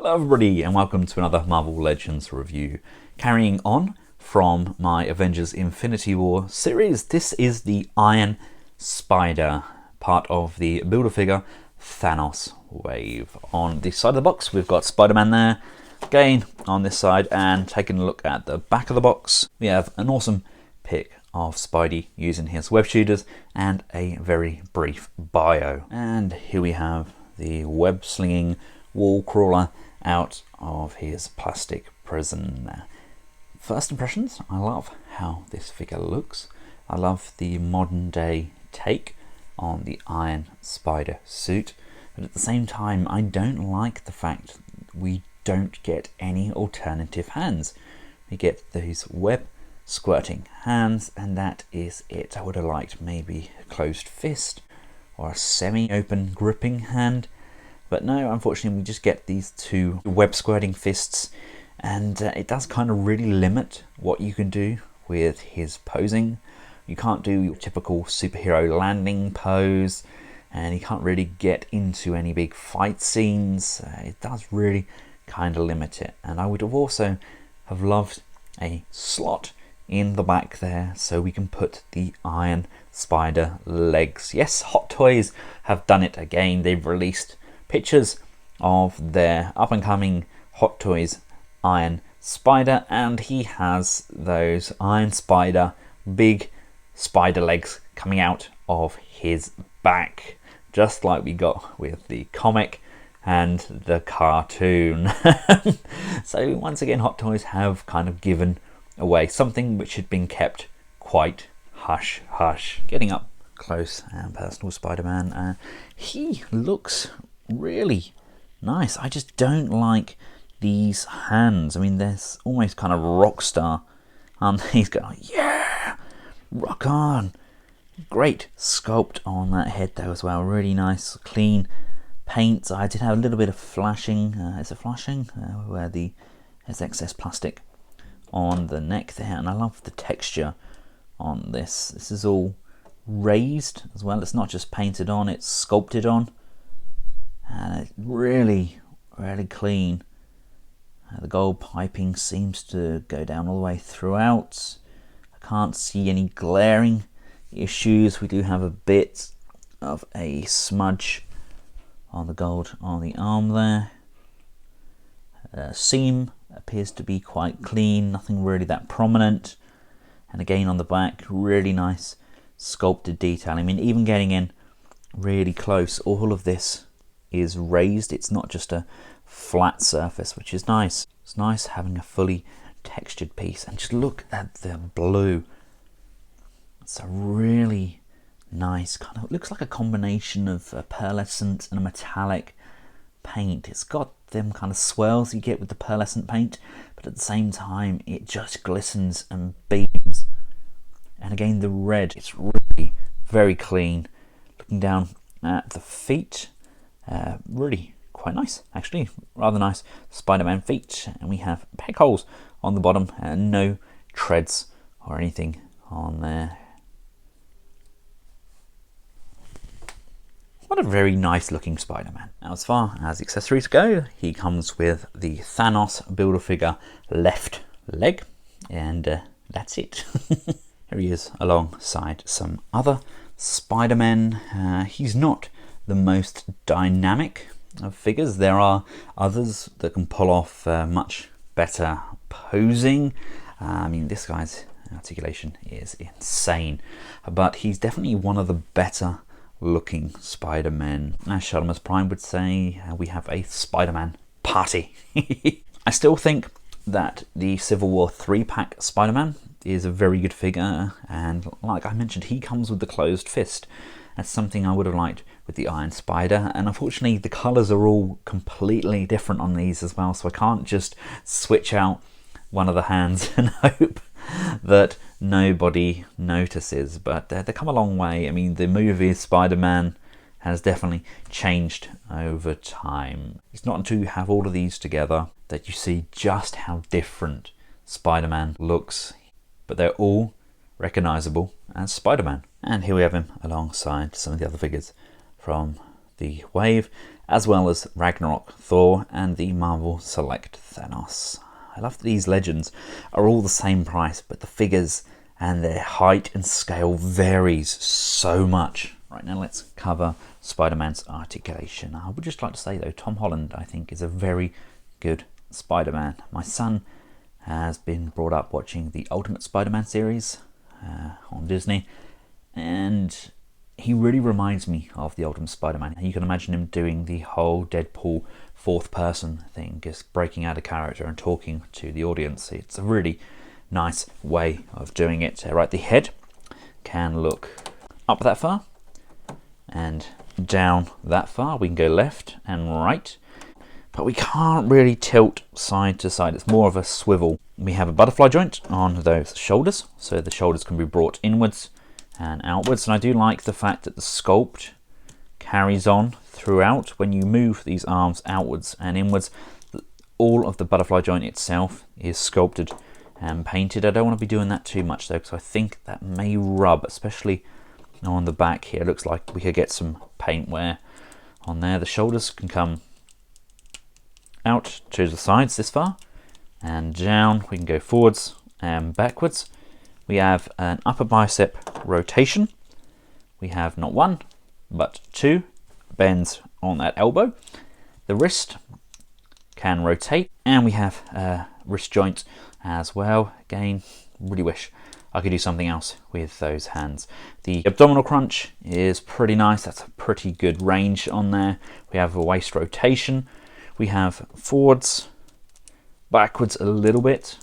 Hello everybody and welcome to another Marvel Legends review. Carrying on from my Avengers Infinity War series, this is the Iron Spider, part of the Build-A-Figure Thanos wave. On the side of the box we've got Spider-Man there, again on this side, and taking a look at the back of the box we have an awesome pic of Spidey using his web shooters and a very brief bio. And here we have the web slinging wall crawler out of his plastic prison. First impressions, I love how this figure looks. I love the modern day take on the Iron Spider suit, but at the same time I don't like the fact we don't get any alternative hands. We get these web squirting hands and that is it. I would have liked maybe a closed fist or a semi-open gripping hand. But no, unfortunately we just get these two web squirting fists, and it does kind of really limit what you can do with his posing. You can't do your typical superhero landing pose, and you can't really get into any big fight scenes. It does really kind of limit it, and I would have also have loved a slot in the back there so we can put the Iron Spider legs. Yes, Hot Toys have done it again. They've released pictures of their up-and-coming Hot Toys Iron Spider, and he has those Iron Spider big spider legs coming out of his back, just like we got with the comic and the cartoon. So once again Hot Toys have kind of given away something which had been kept quite hush hush. Getting up close and personal Spider-Man, he looks really nice. I just don't like these hands. I mean, they're almost kind of rock star. He's going, yeah, rock on. Great sculpt on that head though as well. Really nice, clean paint. I did have a little bit of flashing. Is it flashing? Where there's excess plastic on the neck there, and I love the texture on this. This is all raised as well. It's not just painted on; it's sculpted on. And it's really clean. The gold piping seems to go down all the way throughout. I can't see any glaring issues. We do have a bit of a smudge on the gold on the arm there. Seam appears to be quite clean, nothing really that prominent. And again on the back, really nice sculpted detail. I mean, even getting in really close, all of this is raised. It's not just a flat surface, which is nice. It's nice having a fully textured piece. And just look at the blue. It's a really nice kind of, looks like a combination of a pearlescent and a metallic paint. It's got them kind of swirls you get with the pearlescent paint, but at the same time it just glistens and beams. And again the red, it's really very clean. Looking down at the feet, really quite nice, actually, rather nice Spider-Man feet, and we have peg holes on the bottom and no treads or anything on there. What a very nice looking Spider-Man. Now as far as accessories go, he comes with the Thanos Build-A-Figure left leg, and that's it. Here he is alongside some other Spider-Man. He's not the most dynamic of figures. There are others that can pull off much better posing. I mean, this guy's articulation is insane, but he's definitely one of the better looking Spider-Man. As Shalmas Prime would say, we have a Spider-Man party. I still think that the Civil War 3-pack Spider-Man is a very good figure, and like I mentioned, he comes with the closed fist. That's something I would have liked with the Iron Spider, and unfortunately the colours are all completely different on these as well, so I can't just switch out one of the hands and hope that nobody notices. But they come a long way. I mean, the movie Spider-Man has definitely changed over time. It's not until you have all of these together that you see just how different Spider-Man looks, but they're all recognisable as Spider-Man. And here we have him alongside some of the other figures from the Wave, as well as Ragnarok Thor and the Marvel Select Thanos. I love that these legends are all the same price, but the figures and their height and scale varies so much. Right, now let's cover Spider-Man's articulation. I would just like to say though, Tom Holland I think is a very good Spider-Man. My son has been brought up watching the Ultimate Spider-Man series on Disney, and he really reminds me of the Ultimate Spider-Man. You can imagine him doing the whole Deadpool fourth person thing, just breaking out of character and talking to the audience. It's a really nice way of doing it. Right, the head can look up that far and down that far. We can go left and right, but we can't really tilt side to side. It's more of a swivel. We have a butterfly joint on those shoulders, so the shoulders can be brought inwards and outwards, and I do like the fact that the sculpt carries on throughout. When you move these arms outwards and inwards, all of the butterfly joint itself is sculpted and painted. I don't want to be doing that too much though, because I think that may rub, especially on the back here. It looks like we could get some paint wear on there. The shoulders can come out to the sides this far and down. We can go forwards and backwards. We have an upper bicep rotation. We have not one but two bends on that elbow. The wrist can rotate, and we have a wrist joint as well. Again, really wish I could do something else with those hands. The abdominal crunch is pretty nice. That's a pretty good range on there. We have a waist rotation. We have forwards, backwards a little bit,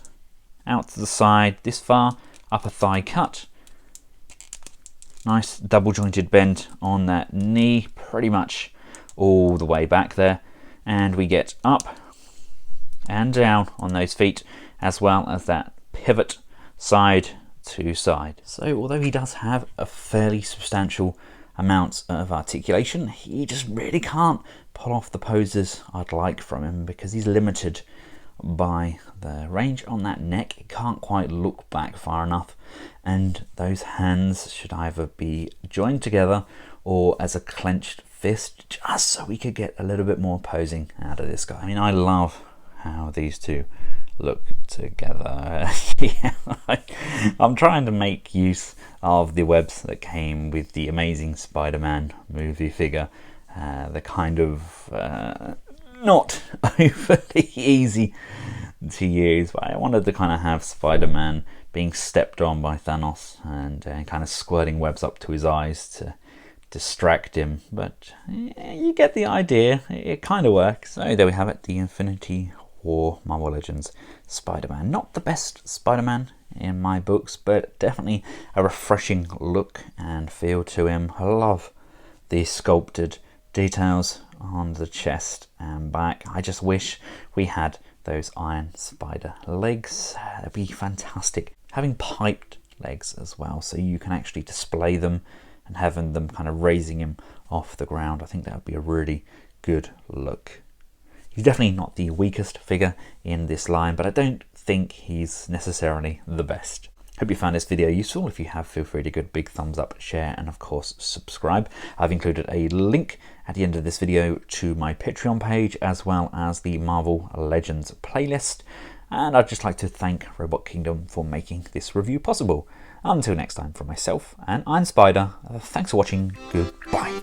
out to the side this far, upper thigh cut. Nice double jointed bend on that knee, pretty much all the way back there. And we get up and down on those feet, as well as that pivot side to side. So although he does have a fairly substantial amount of articulation, he just really can't pull off the poses I'd like from him, because he's limited by the range on that neck. It can't quite look back far enough, and those hands should either be joined together or as a clenched fist, just so we could get a little bit more posing out of this guy. I mean, I love how these two look together. Yeah, I'm trying to make use of the webs that came with the Amazing Spider-Man movie figure. They're kind of not overly easy to use, but I wanted to kind of have Spider-Man being stepped on by Thanos and kind of squirting webs up to his eyes to distract him. But you get the idea. It kind of works. So there we have it, the Infinity War Marvel Legends Spider-Man. Not the best Spider-Man in my books, but definitely a refreshing look and feel to him. I love the sculpted details on the chest and back. I just wish we had those Iron Spider legs. That'd be fantastic. Having piped legs as well, so you can actually display them and having them kind of raising him off the ground. I think that would be a really good look. He's definitely not the weakest figure in this line, but I don't think he's necessarily the best. Hope you found this video useful. If you have, feel free to give a big thumbs up, share, and of course subscribe. I've included a link at the end of this video to my Patreon page, as well as the Marvel Legends playlist. And I'd just like to thank Robot Kingdom for making this review possible. Until next time, from myself and Iron Spider, thanks for watching. Goodbye.